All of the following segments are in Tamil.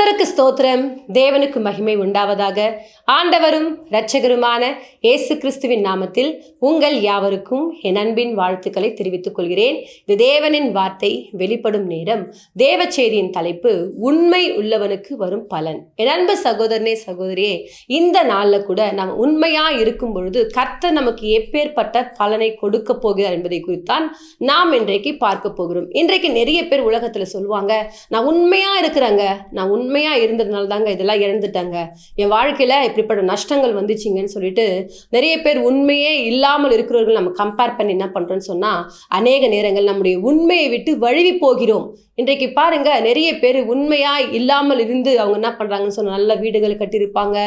கர்த்தருக்கு ஸ்தோத்திரம், தேவனுக்கு மகிமை உண்டாவதாக. ஆண்டவரும் இரட்சகருமான இயேசு கிறிஸ்துவின் நாமத்தில் உங்கள் யாவருக்கும் என் அன்பின் வாழ்த்துக்களை தெரிவித்துக் கொள்கிறேன். இது தேவனின் வார்த்தை வெளிப்படும் நேரம். தேவ செய்தியின் தலைப்பு, உண்மை உள்ளவனுக்கு வரும் பலன். என் அன்பு சகோதரனே, சகோதரியே, இந்த நாளில் கூட நாம் உண்மையா இருக்கும் பொழுது கர்த்தர் நமக்கு எப்பேற்பட்ட பலனை கொடுக்க போகிறார் என்பதை குறித்தான் நாம் இன்றைக்கு பார்க்க போகிறோம். இன்றைக்கு நிறைய பேர் உலகத்துல சொல்லுவாங்க, நான் உண்மையா இருக்கிறேங்க, நான் உண்மையா இருந்ததுனால தாங்க இதெல்லாம் இழந்துட்டாங்க, என் வாழ்க்கையில இப்படிப்பட்ட நஷ்டங்கள் வந்துச்சுங்கன்னு சொல்லிட்டு நிறைய பேர் உண்மையே இல்லாமல் இருக்கிறவர்கள் நம்ம கம்பேர் பண்ணி என்ன பண்றோம்னு சொன்னா, அநேக நேரங்கள் நம்முடைய உண்மையை விட்டு வழுவி போகிறோம். இன்றைக்கு பாருங்க, நிறைய பேர் உண்மையா இல்லாமல் இருந்து அவங்க என்ன பண்றாங்கன்னு சொன்னா, நல்ல வீடுகள் கட்டியிருப்பாங்க,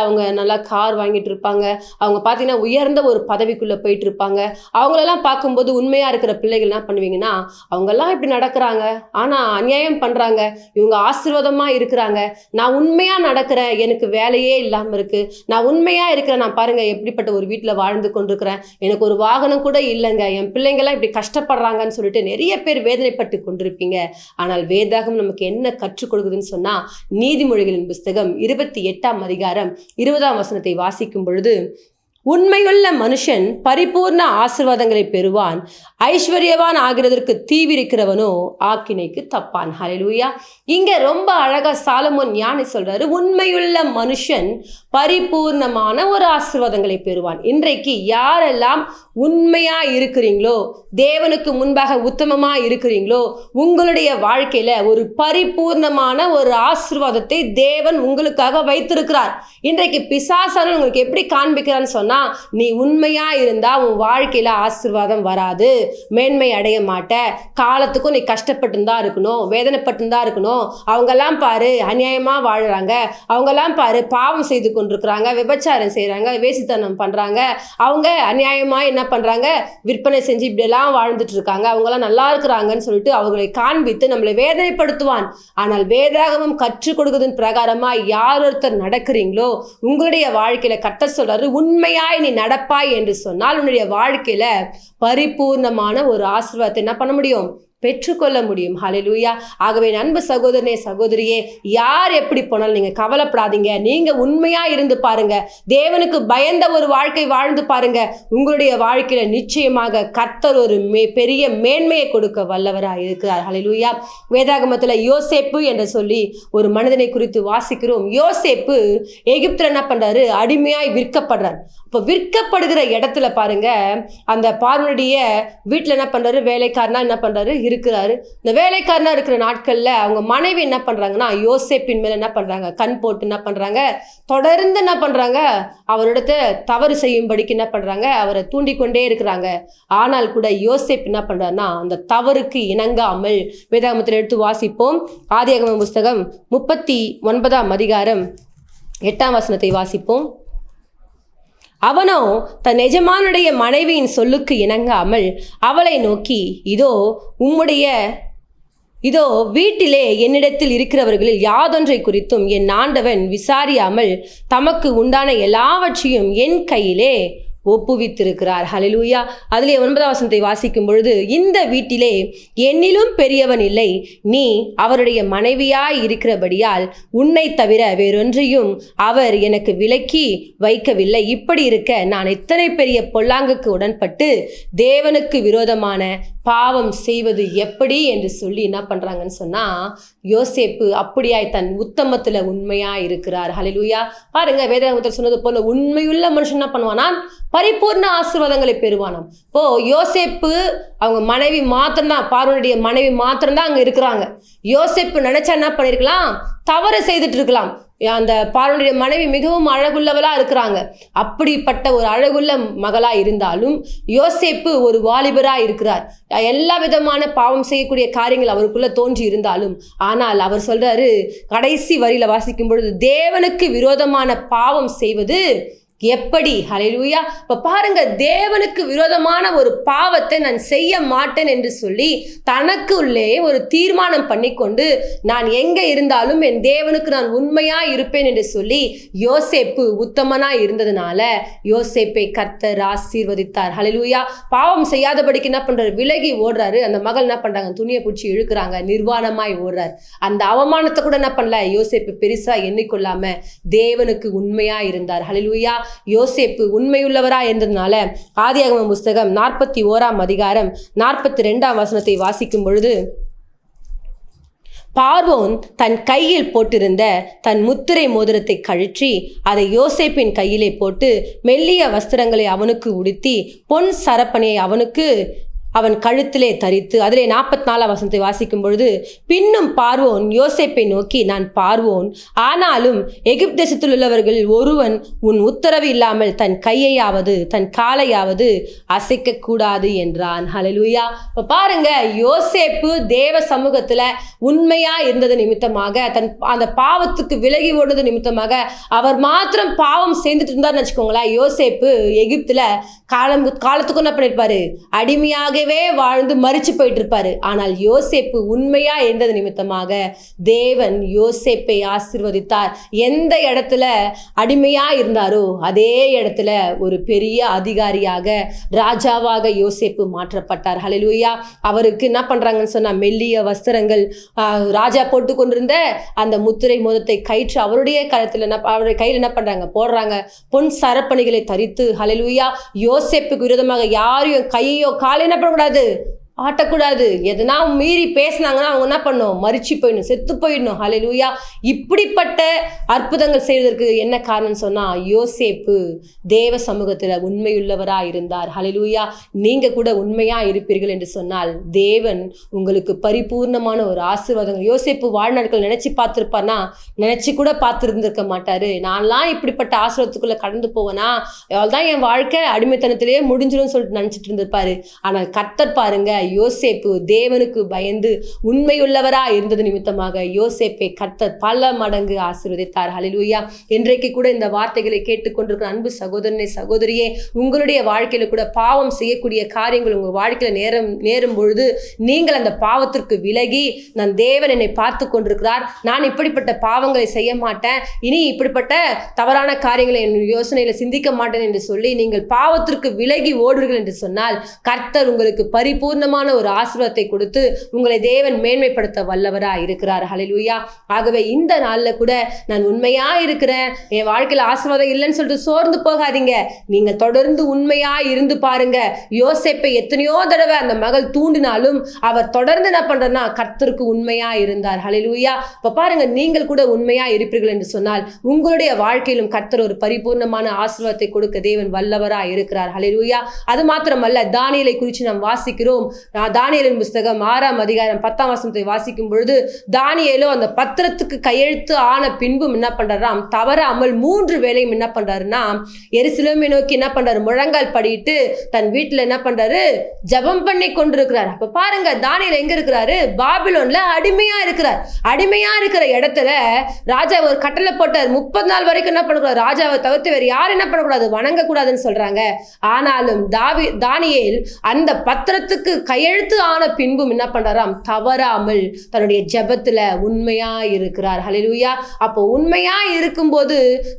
அவங்க நல்லா கார் வாங்கிட்டு இருப்பாங்க, அவங்க பார்த்தீங்கன்னா உயர்ந்த ஒரு பதவிக்குள்ள போயிட்டு இருப்பாங்க. அவங்களெல்லாம் பார்க்கும்போது உண்மையா இருக்கிற பிள்ளைகள் என்ன பண்ணுவீங்கன்னா, அவங்கெல்லாம் இப்படி நடக்கிறாங்க, ஆனா அநியாயம் பண்றாங்க, இவங்க ஆசீர்வாதமா இருக்கிறாங்க, நான் உண்மையா நடக்கிறேன், எனக்கு வேலையே இல்லாம இருக்கு, நான் உண்மையா இருக்கிறேன், நான் பாருங்க எப்படிப்பட்ட ஒரு வீட்டுல வாழ்ந்து கொண்டிருக்கிறேன், எனக்கு ஒரு வாகனம் கூட இல்லைங்க, என் பிள்ளைங்கெல்லாம் இப்படி கஷ்டப்படுறாங்கன்னு சொல்லிட்டு நிறைய பேர் வேதனைப்பட்டு கொண்டிருப்பீங்க. ஆனால் வேதாகம் நமக்கு என்ன கற்றுக் கொடுக்குதுன்னு சொன்னா, நீதிமொழிகளின் புஸ்தகம் 28ஆம் அதிகாரம் 20ஆம் வசனத்தை வாசிக்கும் பொழுது, உண்மையுள்ள மனுஷன் பரிபூர்ண ஆசீர்வாதங்களை பெறுவான், ஐஸ்வர்யவான் ஆகிறதற்கு தீவிரிக்கிறவனோ ஆக்கினைக்கு தப்பான். ஹல்லேலூயா. இங்க ரொம்ப அழகா சாலமோன் ஞானி சொல்றாரு, உண்மையுள்ள மனுஷன் பரிபூர்ணமான ஒரு ஆசீர்வாதங்களை பெறுவான். இன்றைக்கு யாரெல்லாம் உண்மையா இருக்கிறீங்களோ, தேவனுக்கு முன்பாக உத்தமமா இருக்கிறீங்களோ, உங்களுடைய வாழ்க்கையில ஒரு பரிபூர்ணமான ஒரு ஆசீர்வாதத்தை தேவன் உங்களுக்காக வைத்திருக்கிறார். இன்றைக்கு பிசாசானவன் உங்களுக்கு எப்படி காண்பிக்கிறான்னு சொன்னா, நீ உண்மையா இருந்தா உன் வாழ்க்கையில ஆசீர்வாதம் வராது, மேன்மை அடைய மாட்ட, காலத்துக்கும் நீ கஷ்டப்பட்டு தான் இருக்கணும், வேதனைப்பட்டு தான் இருக்கணும், அவங்கெல்லாம் பாரு அநியாயமா வாழ்றாங்க, அவங்கெல்லாம் பாரு பாவம் செய்து கொண்டிருக்கிறாங்க, விபச்சாரம் செய்யறாங்க, வேசித்தனம் பண்றாங்க, அவங்க அநியாயமா என்ன பண்றாங்க, விற்பனை செஞ்சு இப்படியெல்லாம் வாழ்ந்துட்டு இருக்காங்க, அவங்கெல்லாம் நல்லா இருக்கிறாங்கன்னு சொல்லிட்டு அவர்களை காண்பித்து நம்மளை வேதனைப்படுத்துவான். ஆனால் வேதாகமம் கற்றுக் கொடுக்குறதன் பிரகாரமா யார் ஒருத்தர் நடக்கிறீங்களோ, உங்களுடைய வாழ்க்கையில கட்ட சொல்றாரு, உண்மையாய் நீ நடப்பாய் என்று சொன்னால் உன்னுடைய வாழ்க்கையில பரிபூர்ணமான ஒரு ஆசீர்வாதத்தை என்ன பண்ண முடியும், பெற்றுக்கொள்ள முடியும். ஹல்லேலூயா. ஆகவே அன்பு சகோதரனே, சகோதரியே, யார் எப்படி போனாலும் நீங்க கவலைப்படாதீங்க, நீங்க உண்மையா இருந்து பாருங்க, தேவனுக்கு பயந்த ஒரு வாழ்க்கை வாழ்ந்து பாருங்க, உங்களுடைய வாழ்க்கையில நிச்சயமாக கர்த்தர் ஒரு பெரிய மேன்மையை கொடுக்க வல்லவராக இருக்கிறார். ஹல்லேலூயா. வேதாகமத்துல யோசேப்பு என்று சொல்லி ஒரு மனிதனை குறித்து வாசிக்கிறோம். யோசேப்பு எகிப்துல என்ன பண்றாரு, அடிமையாய் விற்கப்படுறார். இப்போ விற்கப்படுகிற இடத்துல பாருங்க, அந்த பார்வனுடைய வீட்டுல என்ன பண்றாரு, வேலைக்காரனா என்ன பண்றாரு இருக்கிறாரு. இந்த வேலைக்காரனா இருக்கிற நாட்கள்ல அவங்க மனைவி என்ன பண்றாங்கன்னா, யோசேப்பின் மேல என்ன பண்றாங்க, கண் போட்டு என்ன பண்றாங்க, தொடர்ந்து என்ன பண்றாங்க, அவரிடத்தை தவறு செய்யும்படிக்கு என்ன பண்றாங்க, அவரை தூண்டிக்கொண்டே இருக்கிறாங்க. ஆனால் கூட யோசேப் என்ன பண்றாருன்னா, அந்த தவறுக்கு இணங்காமல், வேதாகமத்தில் எடுத்து வாசிப்போம், ஆதியாகம புஸ்தகம் 39ஆம் அதிகாரம் 8ஆம் வசனத்தை வாசிப்போம். அவனோ தன் எஜமானுடைய மனைவியின் சொல்லுக்கு இணங்காமல் அவளை நோக்கி, இதோ வீட்டிலே என்னிடத்தில் இருக்கிறவர்களில் யாதொன்றை குறித்தும் என் ஆண்டவன் விசாரியாமல் தமக்கு உண்டான எல்லாவற்றையும் என் கையிலே ஒப்புவித்திருக்கிறார். ஹல்லேலூயா. அதிலே 9ஆம் வசனத்தை வாசிக்கும் பொழுது, இந்த வீட்டிலே என்னிலும் பெரியவன் இல்லை, நீ அவருடைய மனைவியாய் இருக்கிறபடியால் உன்னை தவிர வேறொன்றையும் அவர் எனக்கு விலக்கி வைக்கவில்லை. இப்படி இருக்க நான் எத்தனை பெரிய பொல்லாங்குக்கு உடன்பட்டு தேவனுக்கு விரோதமான பாவம் செய்வது எப்படி என்று சொல்லி என்ன பண்றாங்கன்னு சொன்னா, யோசேப்பு அப்படியாய் தன் உத்தமத்துல உண்மையா இருக்கிறார். ஹல்லேலூயா. பாருங்க, வேதாகமத்தில் சொன்னது போல உண்மையுள்ள மனுஷன் என்ன பண்ணுவானா, பரிபூர்ண ஆசீர்வாதங்களை பெறுவானாம். இப்போ யோசேப்பு அவங்க மனைவி மாத்திரம்தான், பார்வனுடைய மனைவி மாத்திரம்தான் அங்க இருக்கிறாங்க. யோசேப்பு நினைச்சா என்ன பண்ணிருக்கலாம், தவறு செய்துட்டு இருக்கலாம். அந்த பார்வனுடைய மனைவி மிகவும் அழகுள்ளவளா இருக்கிறாங்க. அப்படிப்பட்ட ஒரு அழகுள்ள மகளா இருந்தாலும் யோசேப்பு ஒரு வாலிபரா இருக்கிறார். எல்லா விதமான பாவம் செய்யக்கூடிய காரியங்கள் அவருக்குள்ள தோன்றி இருந்தாலும், ஆனால் அவர் சொல்றாரு, கடைசி வரியில வாசிக்கும் பொழுது, தேவனுக்கு விரோதமான பாவம் செய்வது எப்படி? ஹல்லேலூயா. இப்ப பாருங்க, தேவனுக்கு விரோதமான ஒரு பாவத்தை நான் செய்ய மாட்டேன் என்று சொல்லி தனக்கு உள்ளே ஒரு தீர்மானம் பண்ணிக்கொண்டு, நான் எங்க இருந்தாலும் என் தேவனுக்கு நான் உண்மையா இருப்பேன் என்று சொல்லி யோசேப்பு உத்தமனா இருந்ததுனால யோசேப்பை கர்த்தர் ஆசீர்வதித்தார். ஹல்லேலூயா. பாவம் செய்யாதபடிக்கு என்ன பண்றாரு? விலகி ஓடுறாரு. அந்த மகள் என்ன பண்றாங்க? துணியை பிடிச்சி இழுக்கிறாங்க. நிர்வாணமாய் ஓடுறாரு. அந்த அவமானத்தை கூட என்ன பண்ணல யோசேப்பு பெருசா எண்ணிக்கொள்ளாம தேவனுக்கு உண்மையா இருந்தார். ஹல்லேலூயா. யோசேப்பு உண்மையுள்ளவரா இருந்ததுனால ஆதியாகமம் புஸ்தகம் 41ஆம் அதிகாரம் 42ஆம் வசனத்தை வாசிக்கும் பொழுது, பார்வோன் தன் கையில் போட்டிருந்த தன் முத்திரை மோதிரத்தை கழற்றி அதை யோசேப்பின் கையிலே போட்டு மெல்லிய வஸ்திரங்களை அவனுக்கு உடுத்தி பொன் சரப்பணியை அவன் கழுத்திலே தரித்து, அதிலே 44ஆம் வசனத்தை வாசிக்கும் பொழுது, பின்னும் பார்வோன் யோசேப்பை நோக்கி, நான் பார்வோன், ஆனாலும் எகிப்து தேசத்தில் உள்ளவர்கள் ஒருவன் உன் உத்தரவு இல்லாமல் தன் கையையாவது தன் காலையாவது அசைக்க கூடாது என்றான். ஹல்லேலூயா. இப்போ பாருங்க, யோசேப்பு தேவ சமூகத்துல உண்மையா இருந்தது நிமித்தமாக, அந்த பாவத்துக்கு விலகி ஓடுறது நிமித்தமாக, அவர் மாத்திரம் பாவம் செய்துட்டு இருந்தார்னு வச்சுக்கோங்களேன், யோசேப்பு எகிப்துல காலத்துக்கு என்ன பண்ணிருப்பாரு? அடிமையாக வாழ்ந்து மரிச்சு போயிட்டு இருப்பாரு. ஆனால் யோசேப்பு உண்மையா இருந்தது நிமித்தமாக தேவன் யோசேப்பை ஆசீர்வதித்தார். எந்த இடத்துல அடிமையா இருந்தாரோ அதே இடத்துல ஒரு பெரிய அதிகாரியாக, ராஜாவாக யோசேப்பு மாற்றப்பட்டார். ஹல்லேலூயா. அவருக்கு என்ன பண்றாங்கன்னு சொன்னா, மெல்லிய வஸ்திரங்கள், ராஜா போட்டு கொண்டிருந்த அந்த முத்திரை மோதிரத்தை கயிற்று அவருடைய கையில் என்ன பண்றாங்க? போடுறாங்க. பொன் சரப்பணிகளை தரித்து, ஹல்லேலூயா, யோசேப்புக்கு விரோதமாக யாரையும் கையோ காலை என்ன கூடாது, ஆட்டக்கூடாது. எதனா மீறி பேசினாங்கன்னா அவங்க என்ன பண்ணணும்? மரிச்சு போயிடணும், செத்து போயிடணும். ஹல்லேலூயா. இப்படிப்பட்ட அற்புதங்கள் செய்வதற்கு என்ன காரணம் சொன்னா, யோசேப்பு தேவ சமூகத்துல உண்மையுள்ளவரா இருந்தார். ஹல்லேலூயா. நீங்க கூட உண்மையா இருப்பீர்கள் என்று சொன்னால் தேவன் உங்களுக்கு பரிபூர்ணமான ஒரு ஆசீர்வாதங்கள். யோசேப்பு வாழ்நாட்கள் நினைச்சு பார்த்திருப்பார்னா, நினைச்சு கூட பார்த்திருந்திருக்க மாட்டாரு. நான்லாம் இப்படிப்பட்ட ஆசீர்வாதத்துக்குள்ள கடந்து போவேனா, அவள்தான் என் வாழ்க்கை அடிமைத்தனத்திலேயே முடிஞ்சிடும் சொல்லிட்டு நினைச்சிட்டு இருந்திருப்பாரு. ஆனால் கர்த்தர் பாருங்க, யோசேப்பு தேவனுக்கு பயந்து உண்மையுள்ளவரா இருந்தது நிமித்தமாக யோசேப்பை கர்த்தர் பல மடங்கு ஆசீர்வதித்தார். ஹல்லேலூயா. இன்றைக்கு கூட இந்த வார்த்தைகளை கேட்டுக்கொண்டிருக்கிற அன்பு சகோதரனே, சகோதரியே, உங்களுடைய வாழ்க்கையில கூட பாவம் செய்யக்கூடிய காரியங்கள் உங்க வாழ்க்கையில நேரும் பொழுது நீங்கள் அந்த பாவத்திற்கு விலகி, நான் தேவன் என்னை பார்த்து கொண்டிருக்கிறார், நான் இப்படிப்பட்ட பாவங்களை செய்ய மாட்டேன், இனி இப்படிப்பட்ட தவறான காரியங்களை என் யோசனையில சிந்திக்க மாட்டேன் என்று சொல்லி நீங்கள் பாவத்திற்கு விலகி ஓடுவீர்கள் என்று சொன்னால் கர்த்தர் உங்களுக்கு பரிபூர்ணமான ஒரு ஆசீர்வாதத்தை கொடுத்து உங்களை தேவன் மேன்மைப்படுத்த வல்லவரா இருக்கிறார். ஹல்லேலூயா. ஆகவே இந்த நாள்ல கூட நான் உண்மையா இருக்கிறேன், என் வாழ்க்கையில ஆசீர்வாதம் இல்லைன்னு சொல்லிட்டு சோர்ந்து போகாதீங்க. நீங்க தொடர்ந்து உண்மையா இருந்து பாருங்க. யோசேப்பை எத்தனையோ தடவை அந்த மகள் தூண்டினாலும் அவர் தொடர்ந்து என்ன பண்றனா, கர்த்தருக்கு உண்மையா இருந்தார். ஹல்லேலூயா. இப்ப பாருங்க, நீங்கள் கூட உண்மையா இருப்பீர்கள் என்று சொன்னால் உங்களுடைய வாழ்க்கையிலும் கர்த்தர் ஒரு பரிபூர்ணமான ஆசீர்வாதத்தை கொடுக்க தேவன் வல்லவரா இருக்கிறார். ஹல்லேலூயா. அது மாத்திரமல்ல, தானியேலை குறித்து நாம் வாசிக்கிறோம். தானியேலின் புஸ்தகம் 6ஆம் அதிகாரம் 10ஆம் வசனத்தை வாசிக்கும் பொழுது, தானியேலோ அந்த பத்திரத்துக்கு கையெழுத்து ஆன பின்பும் என்ன பண்றாராம், தவறாமல் 3 வேளையும் என்ன பண்றாருன்னா எருசலேமை நோக்கி என்ன பண்றாரு, முழங்கால் படிட்டு தன் வீட்டுல என்ன பண்றாரு, ஜெபம் பண்ணி கொண்டிருக்கிறார். அப்ப பாருங்க, தானியேல் எங்க இருக்கிறாரு? பாபிலோன்ல அடிமையா இருக்கிறார். அடிமையா இருக்கிற இடத்துல ராஜா ஒரு கட்டளை போட்டார், 30 நாள் வரைக்கும் என்ன பண்ணக்கூடாது, ராஜாவை தவிர்த்து வேறு யாரும் என்ன பண்ணக்கூடாது, வணங்க கூடாதுன்னு சொல்றாங்க. ஆனாலும் தானியேல் அந்த பத்திரத்துக்கு கையெழுத்து ஆன பின்பும் என்ன பண்றாராம், தவறாமல் தன்னுடைய ஜெபத்துல உண்மையா இருக்கிறார். ஹல்லேலூயா. அப்போ உண்மையா இருக்கும்போது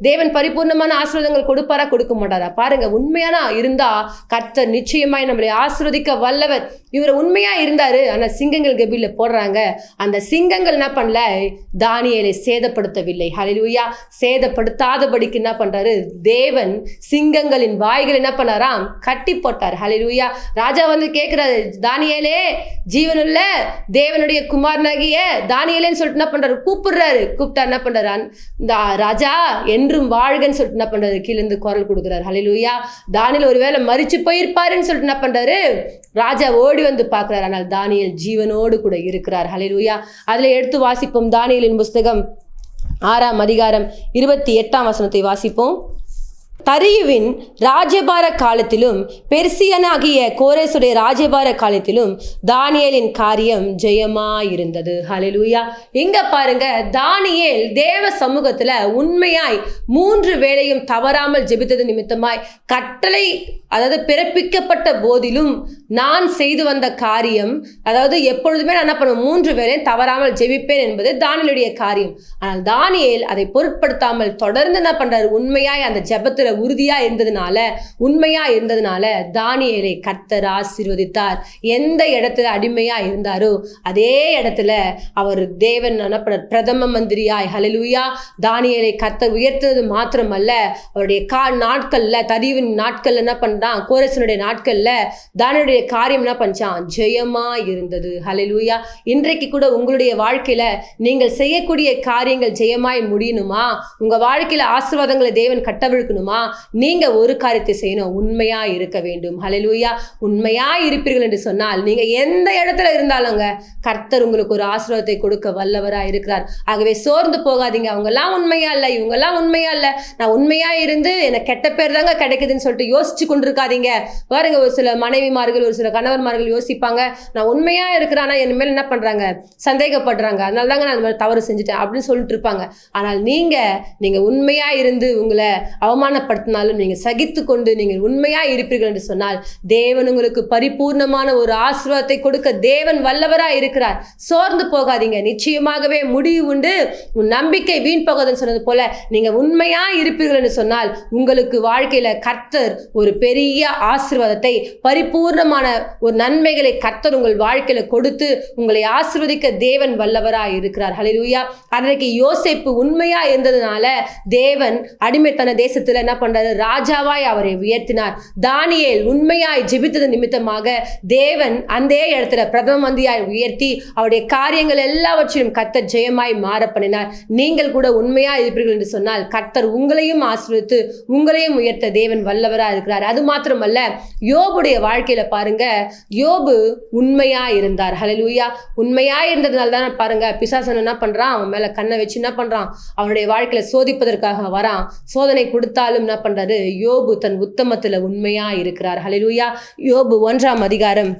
தேவன் பரிபூர்ணமான ஆசீர்வாதங்கள் கொடுப்பாரா, கொடுக்க மாட்டாரா? பாருங்க, உண்மையான இருந்தா கர்த்தர் நிச்சயமாய் நம்மளை ஆசீர்வதிக்க வல்லவர். இவர் உண்மையா இருந்தாரு. ஆனா சிங்கங்கள் கெபில போடுறாங்க. அந்த சிங்கங்கள் என்ன பண்ணல, தானியேலை சேதப்படுத்தவில்லை. ஹல்லேலூயா. சேதப்படுத்தாதபடிக்கு என்ன பண்றாரு, தேவன் சிங்கங்களின் வாய்கள் என்ன பண்ணாராம், கட்டி போட்டார். ஹல்லேலூயா. ராஜா வந்து கேட்கிறாரு, தானியேலே, ஜீவனுள்ள தேவனுடைய குமாரனாகிய தானியேலேன்னு சொல்லிட்டு என்ன பண்றாரு, கூப்பிடுறாரு. கூப்பிட்டா என்ன பண்றாரு, இந்த ராஜா என்றும் வாழ்கன்னு சொல்லிட்டு என்ன பண்றாரு, கீழிருந்து குரல் கொடுக்குறாரு. ஹல்லேலூயா. தானியேல் ஒருவேளை மரிச்சு போயிருப்பாருன்னு சொல்லிட்டு என்ன பண்றாரு, ராஜா ஓடி வந்து பார்க்கிறார். ஆனால் தானியேல் ஜீவனோடு கூட இருக்கிறார். ஹல்லேலூயா. அதுல எடுத்து வாசிப்போம். தானியேலின் புஸ்தகம் 6ஆம் அதிகாரம் 28ஆம் வசனத்தை வாசிப்போம். தரியுவின் ராஜ்யபார காலத்திலும் பெர்சியனாகிய கோரேசுடைய ராஜ்யபார காலத்திலும் தானியேலின் காரியம் ஜெயமாயிருந்தது. ஹல்லேலூயா. இங்க பாருங்க, தானியேல் தேவ சமூகத்துல உண்மையாய் 3 வேளையும் தவறாமல் ஜெபித்தது நிமித்தமாய் கட்டளை பிறப்பிக்கப்பட்ட போதிலும் நான் செய்து வந்த காரியம், எப்பொழுதுமே நான் என்ன பண்ணுவேன், 3 வேளையும் தவறாமல் ஜெபிப்பேன் என்பது தானியேலுடைய காரியம். ஆனால் தானியேல் அதை பொருட்படுத்தாமல் தொடர்ந்து என்ன பண்றாரு, உண்மையாய் அந்த ஜெபத்துல உறுதியா இருந்ததுனால தானியேலை கர்த்தர் ஆசீர்வதித்தார். எந்த இடத்துல அடிமையா இருந்தாரோ அதே இடத்துல அவர் தேவன் பிரதம மந்திரியாய், ஹல்லேலூயா, தானியேலை கர்த்தர் உயர்த்தது மாத்திரமல்ல, அவருடைய நாட்கள்ல, தரியுவின் நாட்கள்ல என்ன பண்றான், கோரேசனுடைய நாட்கள்ல தானியேலுடைய காரியம் என்ன பண்ணான், ஜெயமா இருந்தது. ஹல்லேலூயா. இன்றைக்கு கூட உங்களுடைய வாழ்க்கையில நீங்கள் செய்யக்கூடிய காரியங்கள் ஜெயமாய் முடியணுமா, உங்க வாழ்க்கையில ஆசீர்வாதங்களை தேவன் கட்டவிழ்க்கணுமா, நீங்க ஒரு காரியத்தை செய்யணும், உண்மையா இருக்க வேண்டும். ஹல்லேலூயா. உண்மையா இருப்பீர்கள் என்று சொன்னால் நீங்க எந்த இடத்துல இருந்தாலுங்க கர்த்தர் உங்களுக்கு ஒரு ஆசீர்வாதத்தை கொடுக்க வல்லவரா இருக்கிறார். ஆகவே சோர்ந்து போகாதீங்க. அவங்கெல்லாம் உண்மையா இல்ல, இவங்கெல்லாம் உண்மையா இல்ல, நான் உண்மையா இருந்து எனக்கு கெட்ட பேர் தாங்க கிடைக்குதுன்னு சொல்லிட்டு யோசிச்சு கொண்டிருக்காதீங்க. பாருங்க, ஒரு சில மனைவிமார்கள், ஒரு சில கணவன்மார்கள் யோசிப்பாங்க, நான் உண்மையா இருக்கிறானா என் மேல என்ன பண்றாங்க, சந்தேகப்படுறாங்க, அதனால தாங்க நான் அந்த மாதிரி தவறு செஞ்சுட்டேன் அப்படின்னு சொல்லிட்டு இருப்பாங்க. ஆனால் நீங்க உண்மையா இருந்து உங்களை அவமானப்படுத்தினாலும் நீங்க சகித்து கொண்டு நீங்கள் உண்மையா இருப்பீர்கள் என்று சொன்னால் தேவன் உங்களுக்கு பரிபூர்ணமான ஒரு ஆசீர்வாதத்தை கொடுக்க தேவன் வல்லவரா இருக்கிறார். சோர்ந்து போகாதீங்க, நிச்சயமாகவே முடிவு உண்டு. உன் நம்பிக்கை வீண் போகாதுன்னு சொன்னது போல நீங்க உண்மையா இருப்பீர்கள் என்று சொன்னால் உங்களுக்கு வாழ்க்கையில கர்த்தர் ஒரு பெரிய ஆசீர்வாதத்தை, பரிபூர்ணமான ஒரு நன்மைகளை கர்த்தர் உங்கள் வாழ்க்கையில கொடுத்து உங்களை ஆசீர்வதிக்க தேவன் வல்லவரா இருக்கிறார். ஹல்லேலூயா. அன்றைக்கு யோசேப்பு உண்மையா இருந்ததுனால தேவன் அடிமைத்தன தேசத்துல என்ன பண்றாரு, ராஜாவாய் அவரை உயர்த்தினார். தானியேல் உண்மையாய் ஜெபித்தது நிமித்தமாக தேவன் அந்த இடத்துல பிரதம மந்திரியாய் உயர்த்தி அவருடைய காரியங்கள் எல்லாவற்றையும் கர்த்தர் ஜெயமாய் மாற பண்ணினார். நீங்கள் கூட உண்மையா இருப்பீர்கள் என்று சொன்னால் கர்த்தர் உங்களையும் ஆசீர்வதித்து உங்களையும் உயர்த்த தேவன் வல்லவரா இருக்கிறார். அது மாத்திரமல்ல, யோபுடைய வாழ்க்கையில பாருங்க, யோபு உண்மையா இருந்தார். ஹல்லேலூயா. உண்மையா இருந்ததுனால தான் பாருங்க, பிசாசன் என்ன பண்றான், அவன் மேல கண்ணை வச்சு என்ன பண்றான், அவனுடைய வாழ்க்கையில சோதிப்பதற்காக வரான். சோதனை கொடுத்தாலும் என்ன பண்றாரு, யோபு தன் உத்தமத்துல உண்மையா இருக்கிறார். ஹல்லேலூயா. யோபு 1ஆம் அதிகாரம்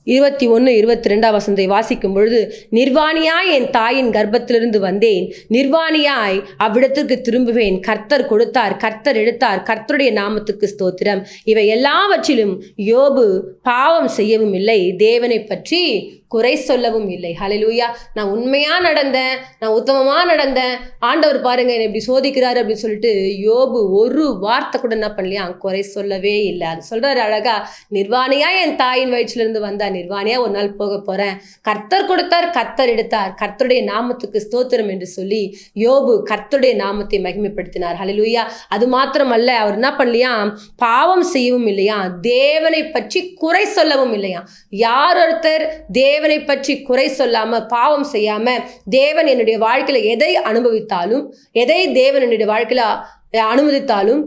21, 22 வாசிக்கும் பொழுது, நிர்வாணியாய் என் தாயின் கர்ப்பத்திலிருந்து வந்தேன், நிர்வாணியாய் அவ்விடத்திற்கு திரும்புவேன். கர்த்தர் கொடுத்தார், கர்த்தர் எடுத்தார், கர்த்தருடைய நாமத்துக்கு ஸ்தோத்திரம். இவை எல்லாவற்றிலும் யோபு பாவம் செய்யவும் இல்லை, தேவனை பற்றி குறை சொல்லவும் இல்லை. ஹல்லேலூயா. நான் உண்மையா நடந்தேன், நான் உத்தமமா நடந்தேன், ஆண்டவர் பாருங்க என்னை இப்படி சோதிக்கிறாரு அப்படின்னு சொல்லிட்டு யோபு ஒரு வார்த்தை கூட என்ன பண்ணலையா, குறை சொல்லவே இல்லை. அது சொல்றாரு அழகா, நிர்வாணியா என் தாயின் வயிற்றிலிருந்து வந்தா, நிர்வாணியா ஒரு நாள் போக போறேன், கர்த்தர் கொடுத்தார், கர்த்தர் எடுத்தார், கர்த்தருடைய நாமத்துக்கு ஸ்தோத்திரம் என்று சொல்லி யோபு கர்த்தருடைய நாமத்தை மகிமைப்படுத்தினார். ஹல்லேலூயா. அது மாத்திரமல்ல, அவர் என்ன பண்ணலையா, பாவம் செய்யவும் இல்லையா, தேவனை பற்றி குறை சொல்லவும் இல்லையா. யார் ஒருத்தர் தேவனை பற்றி குறை சொல்லாம பாவம் செய்யாம, தேவன் என்னுடைய வாழ்க்கையில எதை அனுபவித்தாலும், எதை தேவன் என்னுடைய வாழ்க்கையில அனுமதித்தாலும்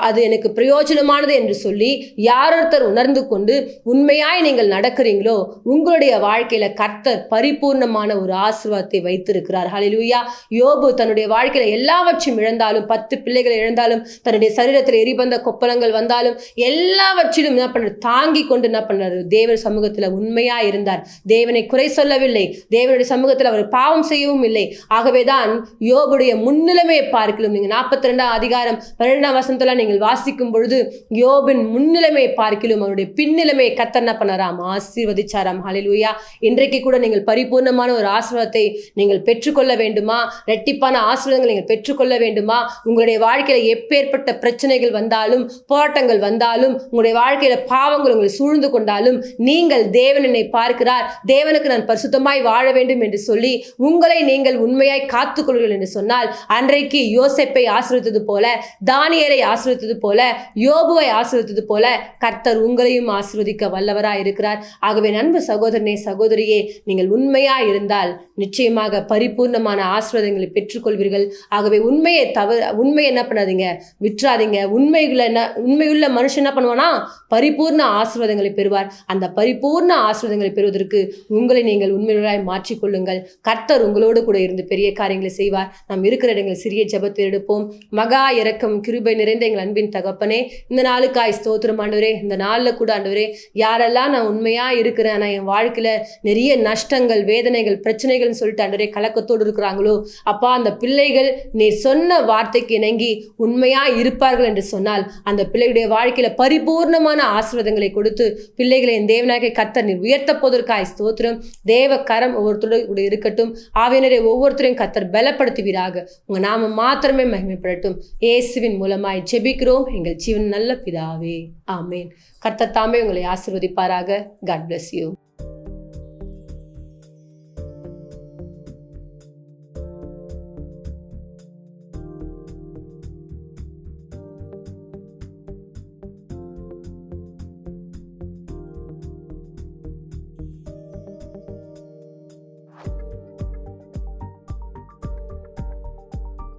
அது எனக்கு பிரயோஜனமானது என்று சொல்லி யாரொருத்தர் உணர்ந்து கொண்டு உண்மையாய் நீங்கள் நடக்கிறீங்களோ உங்களுடைய வாழ்க்கையில கர்த்தர் பரிபூர்ணமான ஒரு ஆசீர்வாதத்தை வைத்திருக்கிறார். ஹல்லேலூயா. யோபு தன்னுடைய வாழ்க்கையில எல்லாவற்றையும் இழந்தாலும், 10 பிள்ளைகளை இழந்தாலும், தன்னுடைய சரீரத்தில் எரிபந்த கொப்பளங்கள் வந்தாலும் எல்லாவற்றிலும் என்ன பண்ண தாங்கி கொண்டு என்ன பண்ணாரு, தேவன் சமூகத்துல உண்மையா இருந்தார். தேவனை குறை சொல்லவில்லை, தேவனுடைய சமூகத்தில் அவர் பாவம் செய்யவும் இல்லை. ஆகவேதான் யோபுடைய முன்னிலைமையை பார்க்கலாம். நீங்க 42 அதிகாரம் 12 நீங்கள் வாசிக்கும் பொழுது யோபின் முன்னிலைமையை பார்க்கிலும் அவருடைய பின்னிலைமையை கர்த்தர் என்ன பண்ணாராம், ஆசீர்வதிச்சாராம். ஹல்லேலூயா. இன்றைக்கு கூட நீங்கள் பரிபூர்ணமான ஒரு ஆசீர்வாதத்தை நீங்கள் பெற்றுக்கொள்ள வேண்டுமா, இரட்டிப்பான ஆசீர்வாதங்களை நீங்கள் பெற்றுக்கொள்ள வேண்டுமா, உங்களுடைய வாழ்க்கையில எப்பேற்பட்ட பிரச்சனைகள் வந்தாலும், போராட்டங்கள் வந்தாலும், உங்களுடைய வாழ்க்கையில பாவங்கள் உங்களை சூழ்ந்து கொண்டாலும், நீங்கள் தேவன் என்னை பார்க்கிறார், தேவனுக்கு நான் பரிசுத்தமாய் வாழ வேண்டும் என்று சொல்லி உங்களை நீங்கள் உண்மையாய் காத்துக்கொள்கிறீர்கள் என்று சொன்னால், அன்றைக்கு யோசேப்பை ஆசீர்வதித்தது போல, தானியேலை ஆசீர்வதித்தது போல, யோபுவை ஆசீர்வதித்தது போல கர்த்தர் உங்களையும் ஆசீர்வதிக்க வல்லவராய் இருக்கிறார். ஆகவே நண்பு சகோதரனே, சகோதரியே, நீங்கள் உண்மையா இருந்தால் நிச்சயமாக பரிபூர்ணமான ஆசீர்வாதங்களை பெற்றுக்கொள்வீர்கள். ஆகவே உண்மையை என்ன பண்ணாதீங்க, விட்டுறாதீங்க. உண்மையுள்ள மனுஷன் என்ன பண்ணுவானா, பரிபூர்ண ஆசீர்வாதங்களை பெறுவார். அந்த பரிபூர்ண ஆசீர்வாதங்களை பெறுவதற்கு உங்களை நீங்கள் உண்மையுள்ளாய் மாற்றிக்கொள்ளுங்கள். கர்த்தர் உங்களோடு கூட இருந்து பெரிய காரியங்களை செய்வார். நாம் இருக்கிற இடங்களில் சிறிய ஜெபத்தை எடுப்போம். மகா இரக்கம் கிருபை நிறைந்த எங்கள் அன்பின் தகப்பனே, இந்த நாளுக்காய் ஸ்தோத்திரம் ஆண்டவரே. இந்த நாளில் கூட ஆண்டவரே, யாரெல்லாம் நான் உண்மையாக இருக்கிறேன், நான் என் வாழ்க்கையில் நிறைய நஷ்டங்கள், வேதனைகள், பிரச்சனைகள்னு சொல்லிட்டு ஆண்டவரே கலக்கத்தோடு இருக்கிறாங்களோ, அப்பா அந்த பிள்ளைகள் நீர் சொன்ன வார்த்தைக்கு இணங்கி உண்மையாக இருப்பார்கள் என்று சொன்னால் அந்த பிள்ளைகளுடைய வாழ்க்கையில் பரிபூர்ணமான ஆசீர்வாதங்களை கொடுத்து பிள்ளைகளை என் தேவனாகிய கர்த்தர் நீர் உயர்த்த போவதற்காய் ஸ்தோத்திரம். தேவ கரம் ஒவ்வொருத்தரோடு இருக்கட்டும். ஆவியனரை ஒவ்வொருத்தரையும் கர்த்தர் பலப்படுத்துவீராக. உங்க நாம மாத்திரமே மகிமைப்படட்டும். இயேசுவின் மூலமாய் ஜெபிக்கிறோம் எங்கள் ஜீவன் நல்ல பிதாவே, ஆமேன். கர்த்தர் தாமே உங்களை ஆசீர்வதிப்பாராக. God bless you.